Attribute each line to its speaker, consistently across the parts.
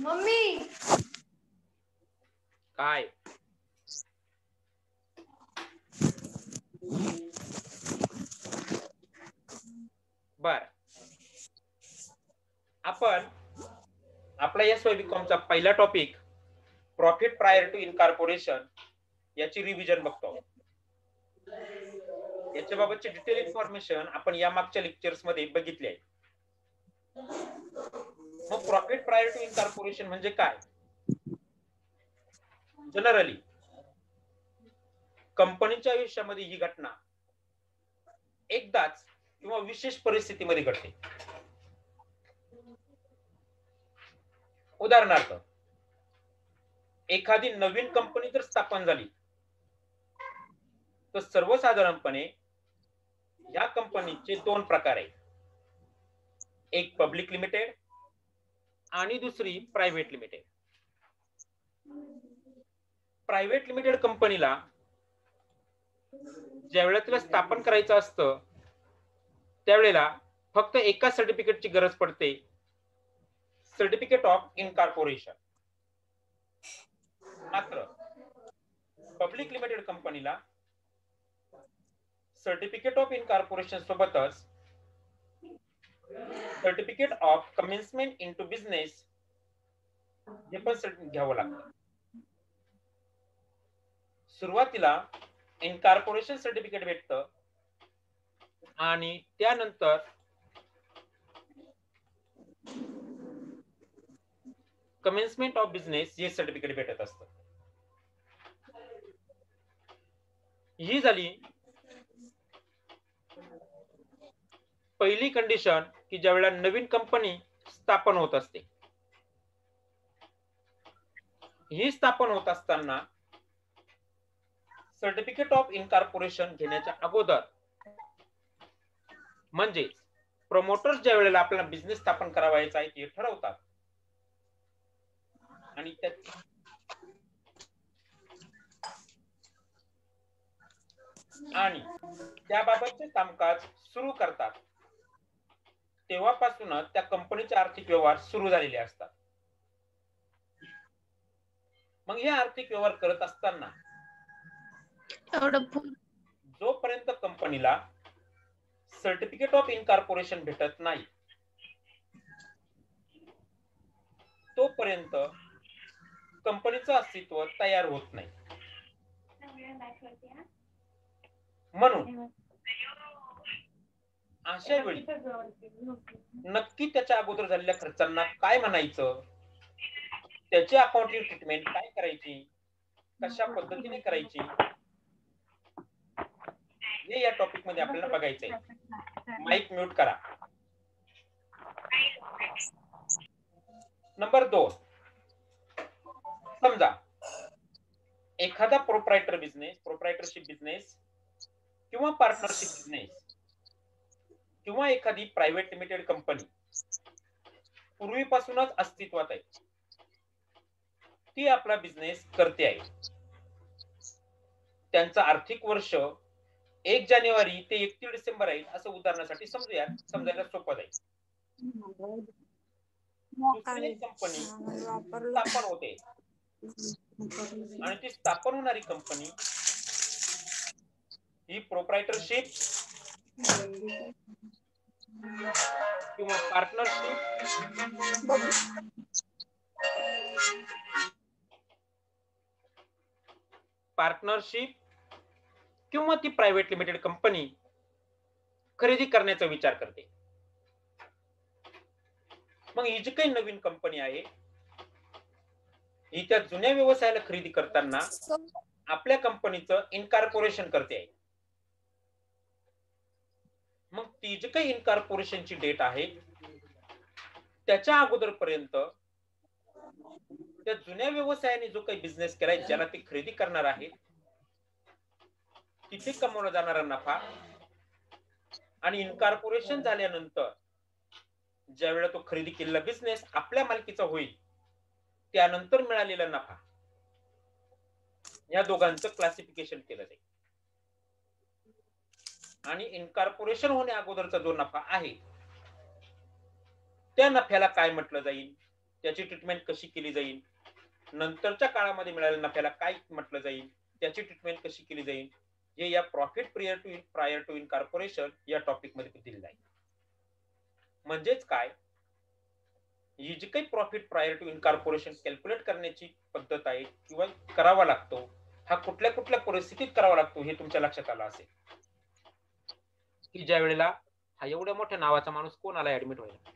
Speaker 1: Mummy
Speaker 2: काय बर आपण आपला या बीकॉमचा पहिला topic profit prior to incorporation याची रिव्हिजन बघतो. याच्याबाबतची डिटेल इन्फॉर्मेशन आपण या मागच्या लेक्चर्स मध्ये बघितली आहे. मग प्रॉफिट प्रायर टू इनकॉर्पोरेशन म्हणजे काय? जनरली कंपनीच्या आयुष्यामध्ये ही घटना एकदाच किंवा विशेष परिस्थितीमध्ये घडते. उदाहरणार्थ एखादी नवीन कंपनी जर स्थापन झाली तर सर्वसाधारणपणे या कंपनीचे दोन प्रकार आहेत. एक पब्लिक लिमिटेड आणि दुसरी प्रायव्हेट लिमिटेड. प्रायव्हेट लिमिटेड कंपनीला ज्यावेळेला तिला स्थापन करायचं असतं त्यावेळेला फक्त एका सर्टिफिकेटची गरज पडते, सर्टिफिकेट ऑफ इनकॉर्पोरेशन. मात्र पब्लिक लिमिटेड कंपनीला सर्टिफिकेट ऑफ इनकॉर्पोरेशन सोबतच certificate of commencement into business हे पण घ्यावं लागतं. सुरुवातीला इनकॉर्पोरेशन सर्टिफिकेट भेटतं आणि त्यानंतर कमेन्समेंट ऑफ बिझनेस हे सर्टिफिकेट भेटत असतं. ही झाली पहिली कंडिशन की ज्यावेळेला नवीन कंपनी स्थापन होत असते. ही स्थापन होत असताना सर्टिफिकेट ऑफ इनकॉर्पोरेशन घेण्याच्या अगोदर म्हणजे प्रमोटर्स ज्या वेळेला आपला बिझनेस स्थापन करावायचा आहे ते ठरवतात आणि त्याबाबतचे कामकाज सुरू करतात. तेव्हापासूनच त्या कंपनीचे आर्थिक व्यवहार सुरू झालेले असतात. मग हे आर्थिक व्यवहार करत असताना जोपर्यंत कंपनीला सर्टिफिकेट ऑफ इनकॉर्पोरेशन भेटत नाही तोपर्यंत कंपनीचं अस्तित्व तयार होत नाही. म्हणून अशा वेळी नक्की त्याच्या अगोदर झालेल्या खर्चांना काय म्हणायचं, त्याची अकाउंटिंग ट्रीटमेंट काय करायची, कशा पद्धतीने करायची हे या टॉपिक मध्ये आपल्याला बघायचंय. माईक म्यूट करा. नंबर 2, समजा एखादा प्रोप्रायटरशिप बिझनेस किंवा पार्टनरशिप बिझनेस किंवा एखादी प्रायव्हेट लिमिटेड कंपनी पूर्वीपासूनच अस्तित्वात आहे. ती आपला बिझनेस करते आहे. त्यांचं आर्थिक वर्ष 1 जानेवारी ते 31 डिसेंबर आहे असं उदाहरणासाठी समजूया, समजायला सोपं जाईल. दुसरी कंपनी स्थापन होते आणि ती स्थापन होणारी कंपनी ही प्रोप्रायटरशिप किंवा पार्टनरशिप किंवा ती प्रायव्हेट लिमिटेड कंपनी खरेदी करण्याचा विचार करते. मग ही जी काही नवीन कंपनी आहे ही त्या जुन्या व्यवसायाला खरेदी करताना आपल्या कंपनीचं इनकॉर्पोरेशन करते आहे. मग ती जी काही इनकॉर्पोरेशनची डेट आहे त्याच्या अगोदरपर्यंत त्या जुन्या व्यवसायाने जो काही बिझनेस केलाय ज्याला ती खरेदी करणार आहे तिथे कमवला जाणारा नफा आणि इनकॉर्पोरेशन झाल्यानंतर ज्या वेळेला तो खरेदी केलेला बिझनेस आपल्या मालकीचा होईल त्यानंतर मिळालेला नफा या दोघांचं क्लासिफिकेशन केलं जाईल. आणि इनकॉर्पोरेशन होण्या अगोदरचा जो नफा आहे त्या नफ्याला काय म्हटलं जाईल, त्याची ट्रीटमेंट कशी केली जाईल, नंतरच्या काळामध्ये मिळालेल्या नफ्याला काय म्हटलं जाईल, त्याची ट्रीटमेंट कशी केली जाईल, हे या प्रॉफिट प्रायर टू इनकॉर्पोरेशन या टॉपिक मध्ये दिलेलं आहे. म्हणजेच काय, ही जी काही profit prior to incorporation calculate करण्याची पद्धत आहे किंवा करावा लागतो, हा कुठल्या कुठल्या परिस्थितीत करावा लागतो हे तुमच्या लक्षात आलं असेल की ज्या वेळेला हा एवढ्या मोठ्या नावाचा माणूस कोण आला ऍडमिट व्हायला,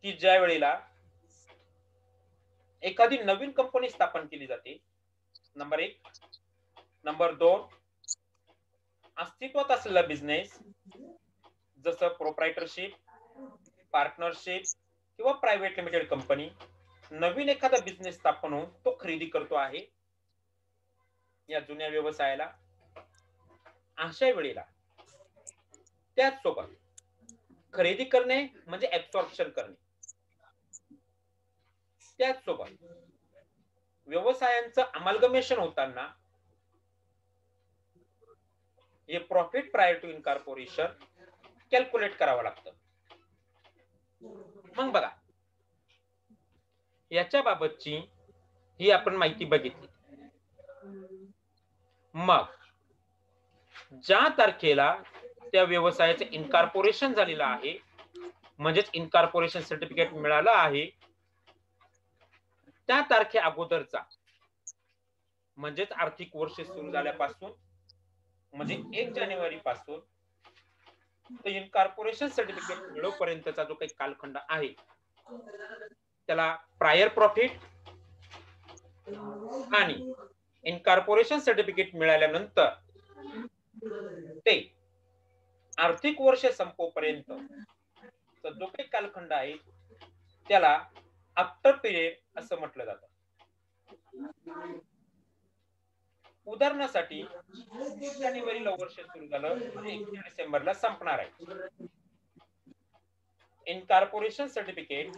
Speaker 2: की ज्या वेळेला एखादी नवीन कंपनी स्थापन केली जाते, नंबर 1. नंबर 2, अस्तित्वात असलेला बिझनेस जसं प्रोप्रायटरशिप, पार्टनरशिप किंवा प्रायव्हेट लिमिटेड कंपनी नवीन एखादा बिझनेस स्थापन होऊन तो खरेदी करतो आहे या जुन्या व्यवसायाला. अशा वेळेला त्याच सोबत खरेदी करणे म्हणजे ऍब्सॉर्प्शन करणे, त्याच सोबत व्यवसायांचं अमाल्गमेशन होताना हे profit prior to incorporation calculate करावं लागतं. मग बघा, याच्या बाबतची ही आपण माहिती बघितली. मग ज्या तारखेला त्या व्यवसायाचं इनकॉर्पोरेशन झालेलं आहे, म्हणजेच इनकॉर्पोरेशन सर्टिफिकेट मिळालं आहे, त्या तारखे अगोदरचा म्हणजेच आर्थिक वर्ष सुरू झाल्यापासून म्हणजे 1 जानेवारी पासून तर इनकॉर्पोरेशन सर्टिफिकेट मिळवपर्यंतचा जो काही कालखंड आहे त्याला प्रायर प्रॉफिट आणि इनकॉर्पोरेशन सर्टिफिकेट मिळाल्यानंतर ते आर्थिक वर्ष संपोपर्यंत जो काही कालखंड आहे त्याला आफ्टर पिरियड असं म्हटलं जातं. उदाहरणासाठी 1 जानेवारीला वर्ष सुरू झालं म्हणजे 31 डिसेंबरला संपणार आहे. इनकॉर्पोरेशन सर्टिफिकेट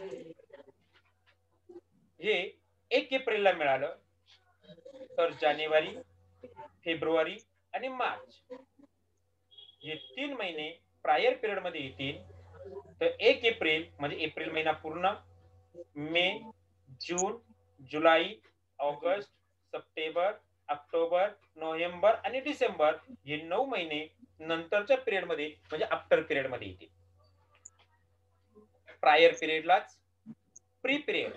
Speaker 2: हे 1 एप्रिलला मिळालं तर जानेवारी, फेब्रुवारी आणि मार्च हे 3 महिने प्रायर पिरियड मध्ये येतील. तर 1 एप्रिल म्हणजे एप्रिल महिना पूर्ण, मे, जून, जुलै, ऑगस्ट, सप्टेंबर, ऑक्टोबर, नोव्हेंबर आणि डिसेंबर हे 9 महिने नंतरच्या पिरियड मध्ये म्हणजे आफ्टर पिरियड मध्ये येतील. प्रायर पिरियडलाच प्री पिरियड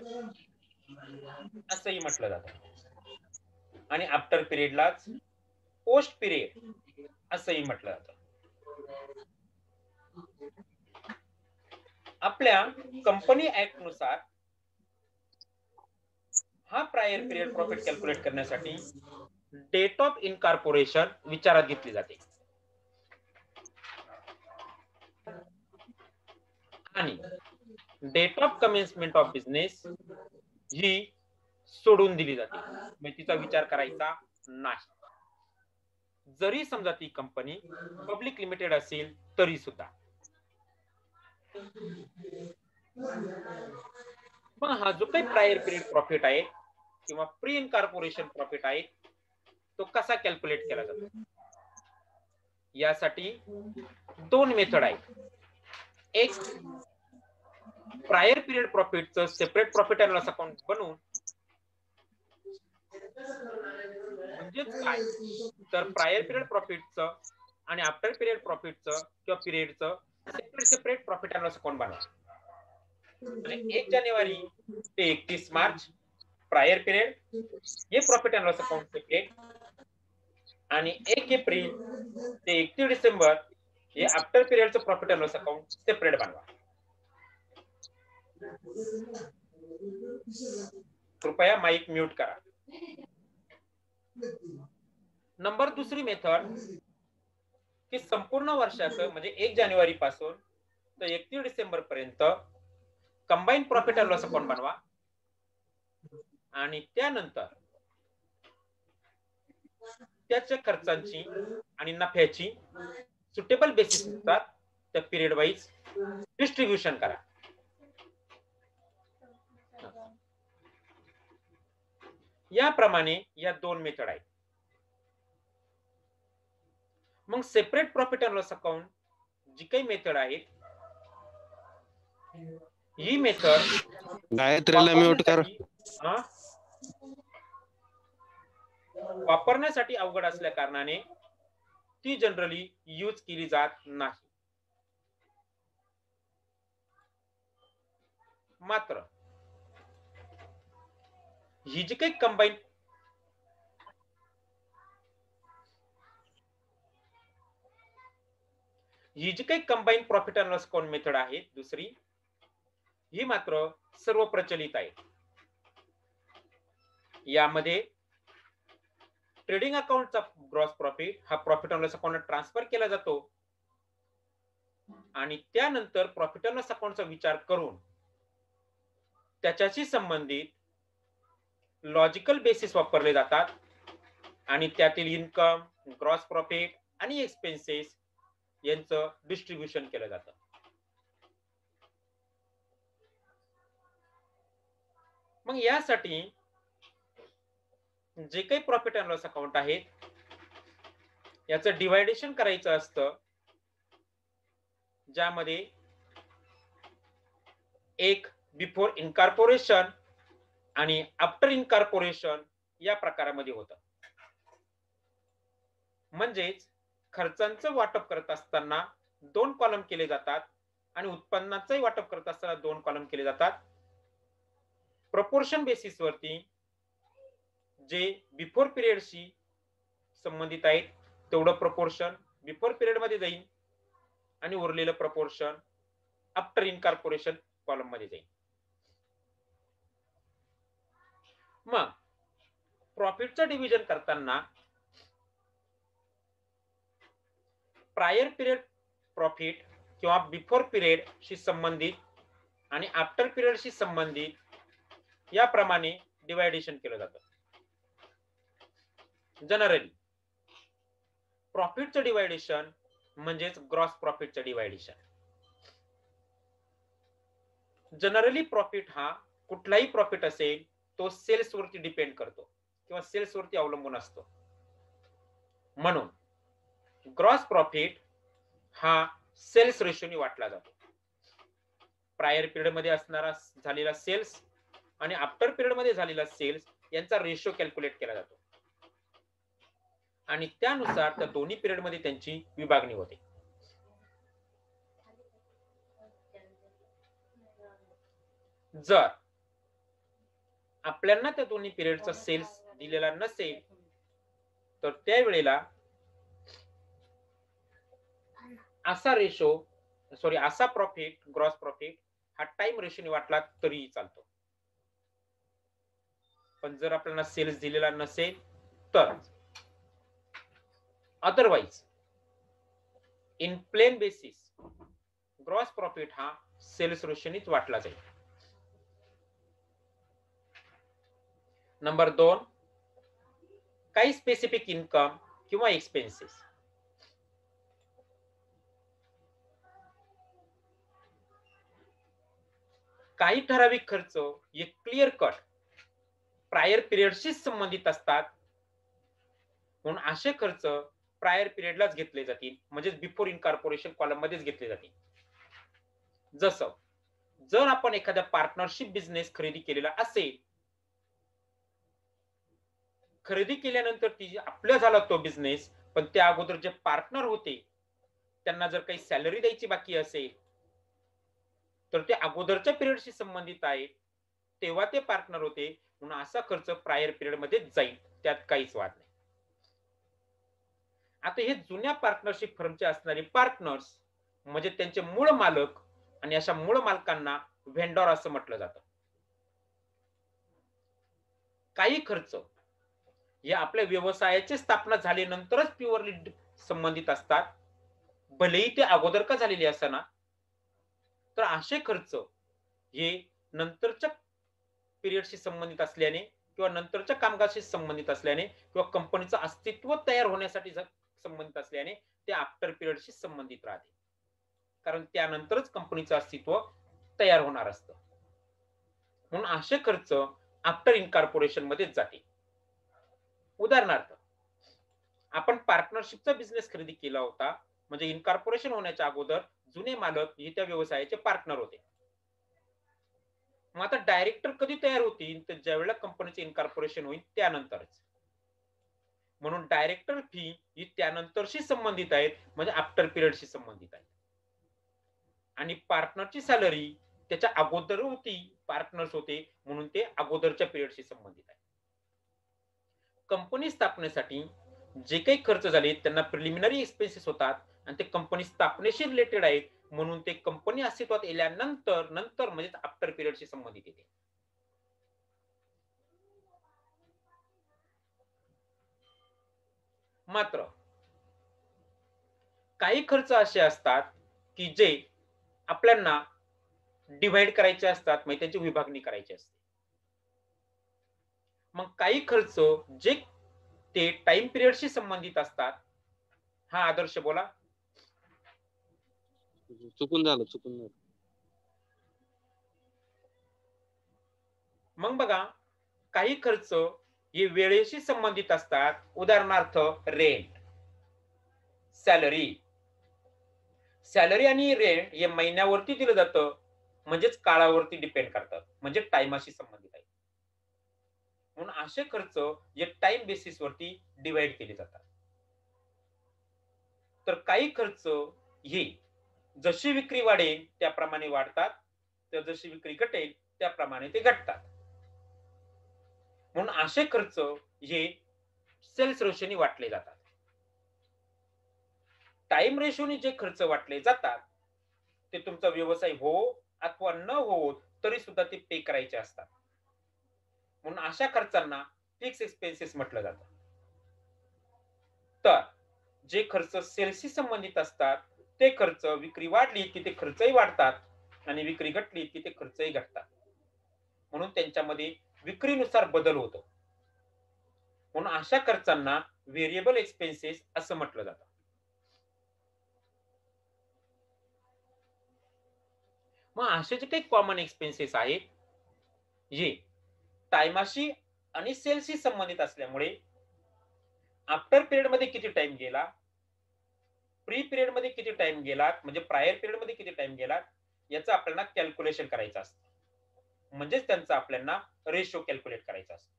Speaker 2: असंही म्हटलं जातं आणि आफ्टर पिरियडलाच पोस्ट पिरियड असंही म्हटलं जातं. आपल्या कंपनी ऍक्ट नुसार हा प्रायर पिरियड प्रॉफिट कॅल्क्युलेट करण्यासाठी डेट ऑफ इनकॉर्पोरेशन विचारात घेतली जाते आणि date of commencement of business ही सोडून दिली जाते, म्हणजे तिचा विचार करायचा नाही. जरी समजा ती कंपनी पब्लिक लिमिटेड असेल तरी सुद्धा. मग हा जो काही प्रायर पिरियड प्रॉफिट आहे किंवा प्री इनकॉर्पोरेशन प्रॉफिट आहे तो कसा कॅल्क्युलेट केला जातो, यासाठी 2 मेथड आहेत. एक, प्रायर पिरियड प्रॉफिटचं separate profit and loss account बनवून, म्हणजेच काय तर प्रायर पिरियड प्रॉफिटचं आणि आफ्टर पिरियड प्रॉफिटचं किंवा पिरियडचं separate profit and loss account बनवा. म्हणजे 1 जानेवारी ते 31 मार्च प्रायर पिरियड हे profit and loss account separate आणि 1 एप्रिल ते 31 डिसेंबर हे आफ्टर पिरियडचं profit and loss account separate बनवा. कृपया माईक म्यूट करा. नंबर दुसरी मेथड की संपूर्ण वर्षाचं म्हणजे 1 जानेवारी पासून तर 31 डिसेंबर पर्यंत combine profit and loss account बनवा आणि त्यानंतर त्याच्या खर्चांची आणि नफ्याची सुटेबल बेसिस नुसार त्या पिरियड वाईज डिस्ट्रीब्युशन करा. याप्रमाणे या 2 मेथड आहेत. मग separate profit and loss account जी काही मेथड आहेत ही मेथड
Speaker 1: गायत्रीला म्यूट कर.
Speaker 2: वापरण्यासाठी अवघड असल्या कारणाने ती जनरली यूज केली जात नाही. मात्र ही जी काही combine profit and loss account method आहे दुसरी, ही मात्र सर्व प्रचलित आहे. यामध्ये ट्रेडिंग अकाउंटचा ग्रॉस प्रॉफिट हा प्रॉफिट अँड लॉस अकाउंटला ट्रान्सफर केला जातो आणि त्यानंतर प्रॉफिट अँड लॉस अकाउंटचा विचार करून त्याच्याशी संबंधित लॉजिकल बेसिस वापरले जातात आणि त्यातील इन्कम, ग्रॉस प्रॉफिट आणि एक्सपेन्सेस यांचं डिस्ट्रीब्युशन केलं जातं. मग यासाठी जे काही प्रॉफिट अँड लॉस अकाउंट आहे याचं डिवायडेशन करायचं असतं, ज्यामध्ये एक बिफोर इनकॉर्पोरेशन आणि आफ्टर इनकॉर्पोरेशन या प्रकारामध्ये होतं. म्हणजेच खर्चांचं वाटप करत असताना 2 कॉलम केले जातात आणि उत्पन्नाचंही वाटप करत असताना 2 कॉलम केले जातात. प्रपोर्शन बेसिस वरती जे बिफोर पिरियडशी संबंधित आहेत तेवढं प्रपोर्शन बिफोर पिरियड मध्ये जाईल आणि उरलेलं प्रपोर्शन आफ्टर इनकॉर्पोरेशन कॉलम मध्ये जाईल. मग प्रॉफिटचं डिव्हिजन करताना प्रायर पिरियड प्रॉफिट किंवा बिफोर पिरियड शी संबंधित आणि आफ्टर पिरियड शी संबंधित याप्रमाणे डिवायडेशन केलं जातं. जनरली प्रॉफिटचं डिवायडेशन म्हणजेच ग्रॉस प्रॉफिटचं डिवायडेशन. जनरली प्रॉफिट हा कुठलाही प्रॉफिट असेल तो सेल्स वरती डिपेंड करतो किंवा सेल्स वरती अवलंबून असतो. म्हणून ग्रॉस प्रॉफिट हा सेल्स रेशोनी वाटला जातो. प्रायर पिरियड मध्ये असणारा झालेला सेल्स आणि आफ्टर पिरियड मध्ये झालेला सेल्स यांचा रेशो कॅल्क्युलेट केला जातो आणि त्यानुसार त्या दोन्ही पिरियड मध्ये त्यांची विभागणी होते. जर आपल्याला त्या दोन्ही पिरियडचा सेल्स दिलेला नसेल तर त्यावेळेला असा प्रॉफिट ग्रॉस प्रॉफिट हा टाइम रेशोने वाटला तरी चालतो. पण जर आपल्याला सेल्स दिलेला नसेल तर otherwise in plain basis gross profit हा सेल्स रेशोनीच वाटला जाईल. नंबर 2, काही स्पेसिफिक इन्कम किंवा एक्सपेन्सेस. काही ठराविक खर्च हे क्लिअर कट प्रायर पिरियडशी संबंधित असतात म्हणून असे खर्च प्रायर पिरियडलाच घेतले जातील, म्हणजे बिफोर इनकॉर्पोरेशन कॉलम मध्येच घेतले जातील. जसं जर आपण एखाद्या पार्टनरशिप बिझनेस खरेदी केलेला असेल, खरेदी केल्यानंतर ती आपल्या झाला तो बिझनेस, पण त्या अगोदर जे पार्टनर होते त्यांना जर काही सॅलरी द्यायची बाकी असेल तर ते अगोदरच्या पिरियडशी संबंधित आहे, तेव्हा ते पार्टनर होते म्हणून असा खर्च प्रायर पिरियड मध्ये जाईल, त्यात काहीच वाद नाही. आता हे जुन्या पार्टनरशिप फर्मचे असणारे पार्टनर्स म्हणजे त्यांचे मूळ मालक आणि अशा मूळ मालकांना व्हेंडॉर असं म्हटलं जातं. काही खर्च हे आपल्या व्यवसायाची स्थापना झाल्यानंतरच प्युअरली संबंधित असतात, भलेही ते अगोदर का झालेले असताना. तर असे खर्च हे नंतरच्या पिरियडशी संबंधित असल्याने किंवा नंतरच्या कामगाराशी संबंधित असल्याने किंवा कंपनीचं अस्तित्व तयार होण्यासाठी संबंधित असल्याने ते आफ्टर पिरियडशी संबंधित राहते, कारण त्यानंतरच कंपनीचं अस्तित्व तयार होणार असतं. म्हणून असे खर्च आफ्टर इनकॉर्पोरेशन मध्येच जाते. उदाहरणार्थ आपण पार्टनरशिपचा बिझनेस खरेदी केला होता, म्हणजे इनकॉर्पोरेशन होण्याच्या अगोदर जुने मालक हे त्या व्यवसायाचे पार्टनर होते. मग आता डायरेक्टर कधी तयार होतील, तर ज्यावेळेला कंपनीचे इनकॉर्पोरेशन होईल त्यानंतरच. म्हणून डायरेक्टर फी ही त्यानंतरशी संबंधित आहेत, म्हणजे आफ्टर पिरियडशी संबंधित आहे. आणि पार्टनरची सॅलरी त्याच्या अगोदर होती, पार्टनर्स होते म्हणून ते अगोदरच्या पिरियडशी संबंधित आहे. कंपनी स्थापनेसाठी जे काही खर्च झाले त्यांना प्रिलिमिनरी एक्सपेन्सेस होतात आणि ते कंपनी स्थापनेशी रिलेटेड आहेत, म्हणून ते कंपनी अस्तित्वात येल्यानंतर म्हणजे आफ्टर पिरियडशी संबंधित येते. मात्र काही खर्च असे असतात की जे आपल्याला डिव्हाइड करायचे असतात, म्हणजे त्याची विभागणी करायची असते. मग काही खर्च जे ते टाइम पिरियडशी संबंधित असतात. हा आदर्श बोला.
Speaker 1: चुकून झालं.
Speaker 2: मग बघा, काही खर्च हे वेळेशी संबंधित असतात. उदाहरणार्थ रेंट, सॅलरी आणि रेंट हे महिन्यावरती दिलं जातं, म्हणजेच काळावरती डिपेंड करतात, म्हणजे टाइमाशी संबंधित आहे. म्हणून असे खर्च जे टाइम बेसिस वरती डिवाइड केले जातात. तर काही खर्च हे जशी विक्री वाढेल त्याप्रमाणे वाढतात, तर जशी विक्री घटेल त्याप्रमाणे ते घटतात. म्हणून असे खर्च हे सेल्स रेशोने वाटले जातात. टाइम रेशोने जे खर्च वाटले जातात ते तुमचा व्यवसाय हो अथवा न हो तरी सुद्धा ते पे करायचे असतात. म्हणून अशा खर्चांना फिक्स एक्सपेन्सेस म्हटलं जातं. तर जे खर्च सेल्सशी संबंधित असतात ते खर्च विक्री वाढली की ते खर्चही वाढतात आणि विक्री घटली की ते खर्चही घटतात. म्हणून त्यांच्यामध्ये विक्रीनुसार बदल होतो. म्हणून अशा खर्चांना व्हेरिएबल एक्सपेन्सेस असं म्हटलं जातं. मग असे जे काही कॉमन एक्सपेन्सेस आहेत जे टाइमाशी आणि सेल्सशी संबंधित असल्यामुळे आफ्टर पिरियड मध्ये किती टाइम गेला, प्री पिरियड मध्ये किती टाइम गेला, म्हणजे प्रायर पिरियड मध्ये किती टाइम गेला, याचं आपल्याला कॅल्क्युलेशन करायचं असतं. म्हणजेच त्यांचा आपल्याला रेशो कॅल्क्युलेट करायचा असतो.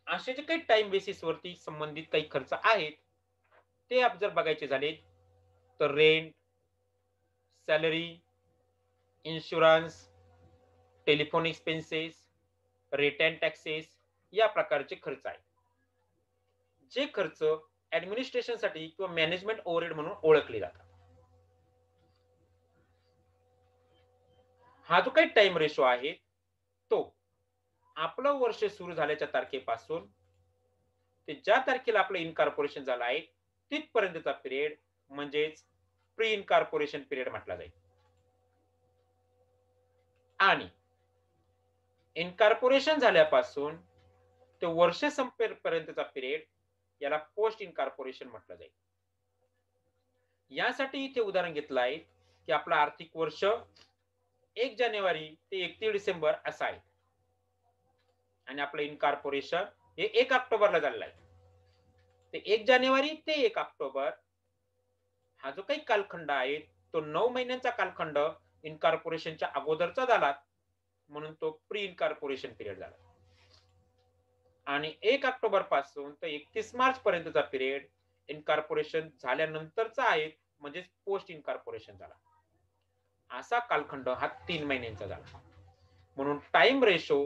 Speaker 2: असे जे काही टाइम बेसिस वरती संबंधित काही खर्च आहेत ते आप जर बघायचे झाले तर rent, salary, insurance, telephone expenses, rate and taxes या प्रकारचे खर्च आहेत. जे खर्च ऍडमिनिस्ट्रेशनसाठी किंवा मॅनेजमेंट ओव्हरहेड म्हणून ओळखले जातात. हा जो काही टाइम रेशो आहे तो आपलं वर्ष सुरू झाल्याच्या तारखेपासून ते ज्या तारखेला आपलं इनकॉर्पोरेशन झालं आहे तिथपर्यंतचा पिरियड म्हणजेच प्री इनकॉर्पोरेशन पिरियड म्हटला जाईल. आणि इनकॉर्पोरेशन झाल्यापासून ते वर्ष संपेपर्यंतचा पिरियड याला पोस्ट इनकॉर्पोरेशन म्हटलं जाईल. यासाठी इथे उदाहरण घेतलं आहे की आपलं आर्थिक वर्ष 1 जानेवारी ते 31 डिसेंबर असं आहे आणि आपलं इनकॉर्पोरेशन हे 1 ऑक्टोबरला झालेलं आहे. ते 1 जानेवारी ते 1 ऑक्टोबर हा जो काही कालखंड आहे तो 9 महिन्यांचा कालखंड इनकॉर्पोरेशनच्या अगोदरचा झाला, म्हणून तो प्री इनकॉर्पोरेशन पिरियड झाला. आणि 1 ऑक्टोबर पासून तर 31 मार्च पर्यंतचा पिरियड इनकॉर्पोरेशन झाल्यानंतरचा आहे, म्हणजे पोस्ट इनकॉर्पोरेशन झाला. असा कालखंड हा 3 महिन्यांचा झाला. म्हणून टाइम रेशो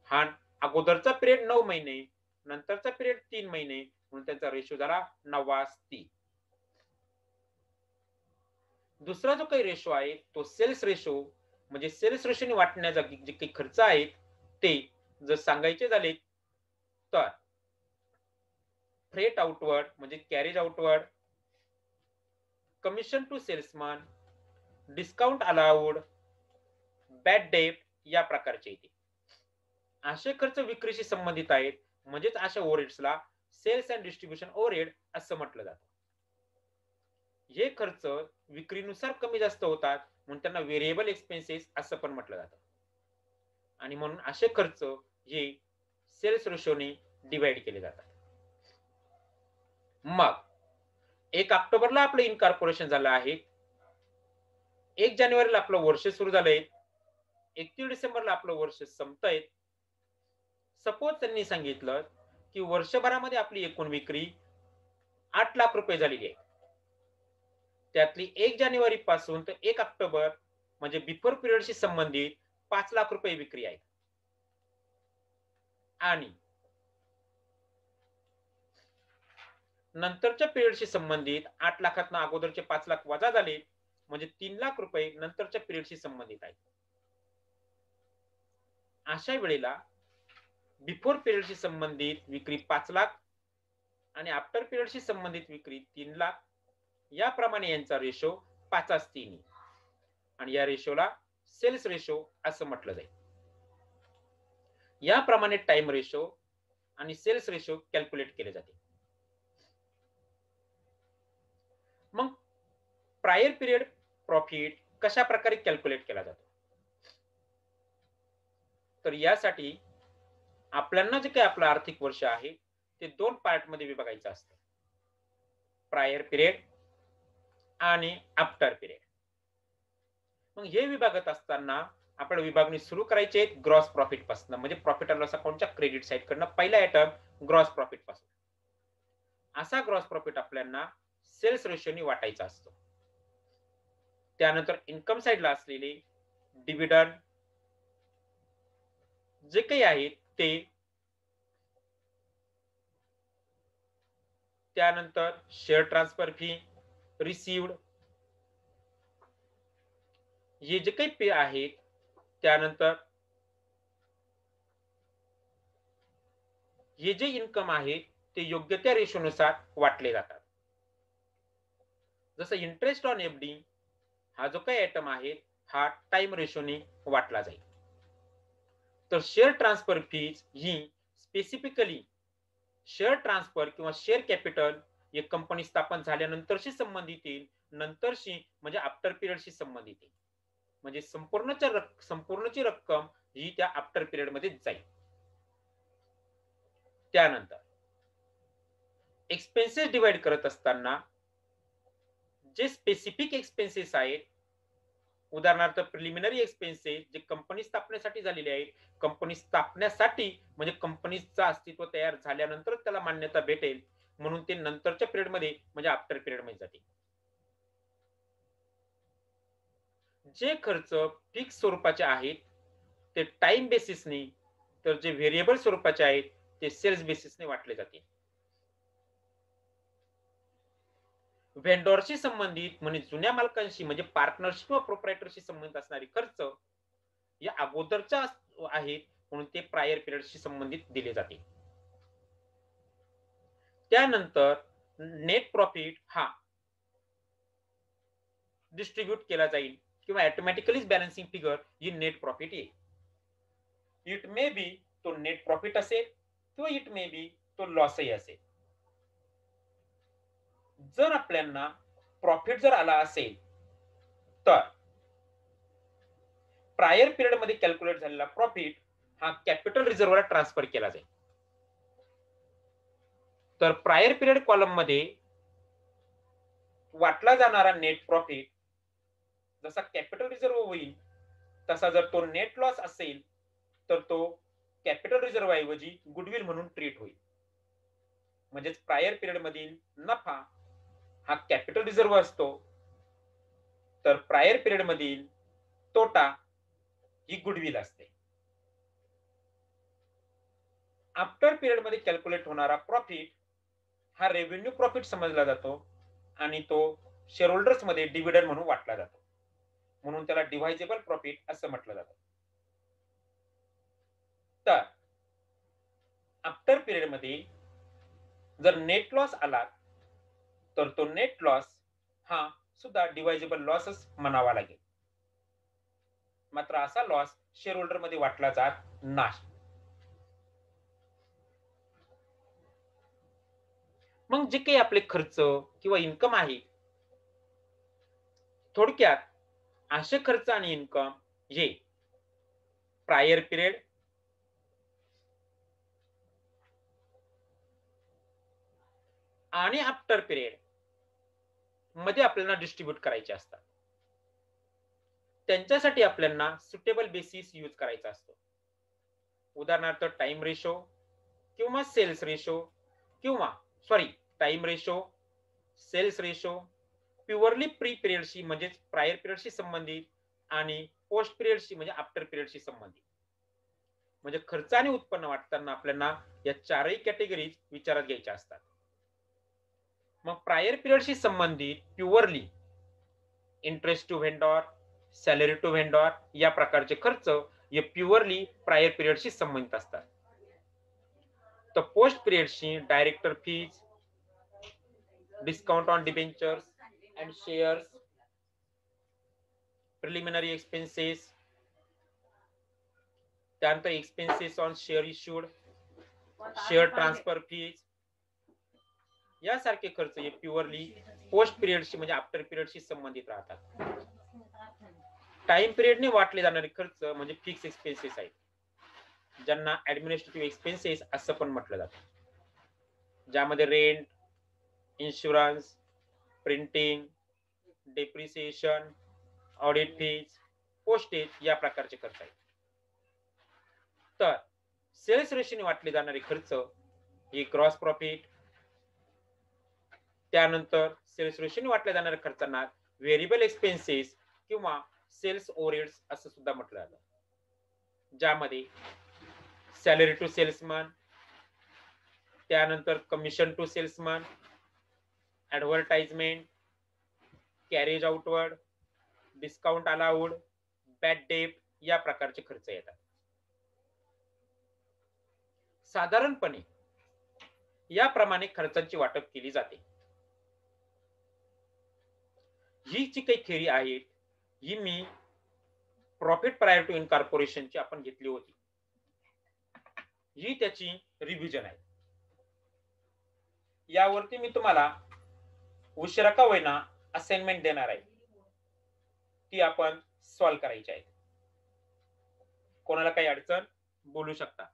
Speaker 2: हा अगोदरचा पिरियड 9 महिने, नंतरचा पिरियड 3 महिने, म्हणून त्यांचा रेशो झाला 9:3. दुसरा जो काही रेशो आहे तो सेल्स रेशो, म्हणजे सेल्स रेशोने वाटण्याचा जे काही खर्च आहेत ते जर सांगायचे झाले तर फ्रेट आउटवर्ड म्हणजे carriage outward, commission to salesman, discount allowed, bad debt या प्रकारचे येते. असे खर्च विक्रीशी संबंधित आहेत, म्हणजेच अशा ओव्हरहेड्सला सेल्स अँड डिस्ट्रीब्युशन ओव्हरहेड असं म्हटलं जातं. हे खर्च विक्रीनुसार कमी जास्त होतात म्हणून त्यांना व्हेरिएबल एक्सपेन्सेस असं पण म्हटलं जातं. आणि म्हणून असे खर्च हे सेल्स रेशोने डिवाइड केले जातात. मग 1 ऑक्टोबरला आपलं इनकॉर्पोरेशन झालं आहे. 1 जानेवारीला आपलं वर्ष सुरू झालंय, 31 डिसेंबरला आपलं वर्ष संपतंय. सपोज त्यांनी सांगितलं की वर्षभरामध्ये आपली एकूण विक्री 8 लाख रुपये झालेली आहे. त्यातली 1 जानेवारी पासून तर 1 ऑक्टोबर म्हणजे बिफोर पिरियडशी संबंधित 5 लाख रुपये विक्री आहे. आणि नंतरच्या पिरियडशी संबंधित 8 लाखातनं अगोदरचे 5 लाख वजा झाले म्हणजे 3 लाख रुपये नंतरच्या पिरियडशी संबंधित आहेत. अशा वेळेला बिफोर पिरियडशी संबंधित विक्री 5 लाख आणि आफ्टर पिरियडशी संबंधित विक्री 3 लाख, याप्रमाणे यांचा रेशो 5:3 आणि या रेशोला सेल्स रेशो असं म्हटलं जाईल. याप्रमाणे टाइम रेशो आणि सेल्स रेशो कॅल्क्युलेट केले जाते. मग प्रायर पिरियड प्रॉफिट कशा प्रकारे कॅल्क्युलेट केला जातो? तर यासाठी आपल्याला जे काही आपलं आर्थिक वर्ष आहे ते 2 पार्ट मध्ये विभागायचं असतं, प्रायर पिरियड आणि आफ्टर पिरियड. मग हे विभागत असताना आपल्याला विभागणी सुरू करायची आहे ग्रॉस प्रॉफिट पासून, म्हणजे प्रॉफिट अँड लॉस अकाउंटच्या क्रेडिट साइड कडनं पहिला आयटम ग्रॉस प्रॉफिट पासून. असा ग्रॉस प्रॉफिट आपल्याला सेल्स रेशोनी वाटायचा असतो. त्यानंतर इन्कम साइडला असलेले डिव्हिडंड जे काही आहेत ते, त्यानंतर शेअर ट्रान्सफर फी, रिसिव्ड, हे जे काही पे आहेत, त्यानंतर हे जे इन्कम आहे ते योग्य त्या रेशोनुसार वाटले जातात. जसं इंटरेस्ट ऑन एफडी हा जो काही आयटम आहे हा टाइम रेशोने वाटला जाईल. तर शेअर ट्रान्सफर फीज ही स्पेसिफिकली शेअर ट्रान्सफर किंवा शेअर कॅपिटल हे कंपनी स्थापन झाल्यानंतरशी संबंधित येईल, नंतरशी म्हणजे आफ्टर पिरियडशी संबंधित येईल. म्हणजे संपूर्णची रक्कम ही त्या आफ्टर पिरियड मध्ये जाईल. त्यानंतर एक्सपेन्सेस डिवाइड करत असताना जे स्पेसिफिक एक्सपेन्सेस आहेत, उदाहरणार्थ प्रिलिमिनरी एक्सपेन्सेस जे कंपनी स्थापनेसाठी झालेले आहेत, कंपनी स्थापनेसाठी म्हणजे कंपनीचं अस्तित्व तयार झाल्यानंतर त्याला मान्यता भेटेल म्हणून ते नंतरच्या पिरियड मध्ये म्हणजे आफ्टर पिरियड मध्ये जाते. जे खर्च फिक्स स्वरूपाचे आहेत ते टाइम बेसिसने, तर जे व्हेरिएबल स्वरूपाचे आहेत ते सेल्स बेसिसने वाटले जाते. व्हेंडॉरशी संबंधित म्हणजे जुन्या मालकांशी म्हणजे पार्टनरशिप किंवा प्रोप्रायटरशी संबंधित असणारे खर्च या अगोदरच्या आहेत म्हणून ते प्रायर पिरियडशी संबंधित दिले जाते. त्यानंतर नेट प्रॉफिट हा डिस्ट्रीब्यूट केला जाईल किंवा ऑटोमॅटिकली बॅलन्सिंग फिगर ही नेट प्रॉफिट येईल. इट मे बी तो नेट प्रॉफिट असेल किंवा इट मे बी तो लॉसही असेल. जर आपल्याला प्रॉफिट जर आला असेल तर प्रायर पिरियड मध्ये कॅल्क्युलेट झालेला प्रॉफिट हा कॅपिटल रिझर्व्हला ट्रान्सफर केला जाईल. तर प्रायर पिरियड कॉलम मध्ये वाटला जाणारा नेट प्रॉफिट जसा कॅपिटल रिझर्व्ह होईल तसा जर तो नेट लॉस असेल तर तो कॅपिटल रिझर्व्ह ऐवजी गुडविल म्हणून ट्रीट होईल. म्हणजेच प्रायर पिरियड मधील नफा हा कॅपिटल रिझर्व्ह असतो, तर प्रायर पिरियड मधील तोटा ही गुडविल असते. आफ्टर पिरियड मध्ये कॅल्क्युलेट होणारा प्रॉफिट हा रेव्हेन्यू प्रॉफिट समजला जातो आणि तो शेअर होल्डर्स मध्ये डिव्हिडंड म्हणून वाटला जातो, म्हणून त्याला डिव्हायजेबल प्रॉफिट असं म्हटलं जातं. तर आफ्टर पिरियड मध्ये जर नेट लॉस आला तर तो नेट लॉस हा सुद्धा डिव्हायजेबल लॉसच म्हणावा लागेल. मात्र असा लॉस शेअर होल्डर मध्ये वाटला जात नाही. मग जे काही आपले खर्च किंवा इन्कम आहे, थोडक्यात असे खर्च आणि इन्कम हे प्रायर पिरियड आणि आफ्टर पिरियड मध्ये आपल्याला डिस्ट्रीब्यूट करायचे असतात. त्यांच्यासाठी आपल्याला सुटेबल बेसिस यूज करायचा असतो. उदाहरणार्थ टाइम रेशो किंवा सेल्स रेशो किंवा time ratio, sales ratio purely pre पिरियडशी म्हणजेच प्रायर पिरियडशी संबंधित आणि पोस्ट पिरियडशी म्हणजे आफ्टर पिरियडशी संबंधित. म्हणजे खर्च आणि उत्पन्न वाटताना आपल्याला या चारही कॅटेगरीज विचारात घ्यायच्या असतात. मग प्रायर पिरियडशी संबंधित purely interest to vendor, salary to vendor या प्रकारचे खर्च हे प्युअरली प्रायर पिरियडशी संबंधित असतात. तर पोस्ट पिरियडशी director fees, discount on debentures and shares, preliminary expenses, त्यानंतर expenses on share issued, share transfer fees यासारखे खर्च हे प्युअरली पोस्ट पिरियडशी म्हणजे आफ्टर पिरियडशी संबंधित राहतात. टाइम पिरियडने वाटले जाणारे खर्च म्हणजे फिक्स एक्सपेन्सेस आहेत, ज्यांना ऍडमिनिस्ट्रेटिव्ह एक्सपेन्सेस असं पण म्हटलं जातं, ज्यामध्ये rent, insurance, printing, depreciation, audit fees, postage या प्रकारचे खर्च आहेत. तर सेल्स रेशोने वाटले जाणारे खर्च हे ग्रॉस प्रॉफिट, त्यानंतर सेल्स रेशोने वाटल्या जाणाऱ्या खर्चांना व्हेरिएबल एक्सपेन्सेस किंवा सेल्स ओव्हरहेड्स असं सुद्धा म्हटलं जातं, ज्यामध्ये सॅलरी टू सेल्समन, त्यानंतर commission to salesman, advertisement, carriage outward, discount allowed, bad debt या प्रकारचे खर्च येतात. साधारणपणे याप्रमाणे खर्चांची वाटप केली जाते. ही जी काही थेरी आहे ही मी प्रॉफिट प्रायर टू इनकॉर्पोरेशनची आपण घेतली होती, ही त्याची रिव्हिजन आहे. यावरती मी तुम्हाला उशिरा का होईना असाइनमेंट देणार आहे, ती आपण सॉल्व्ह करायची आहे. कोणाला काही अडचण बोलू शकता.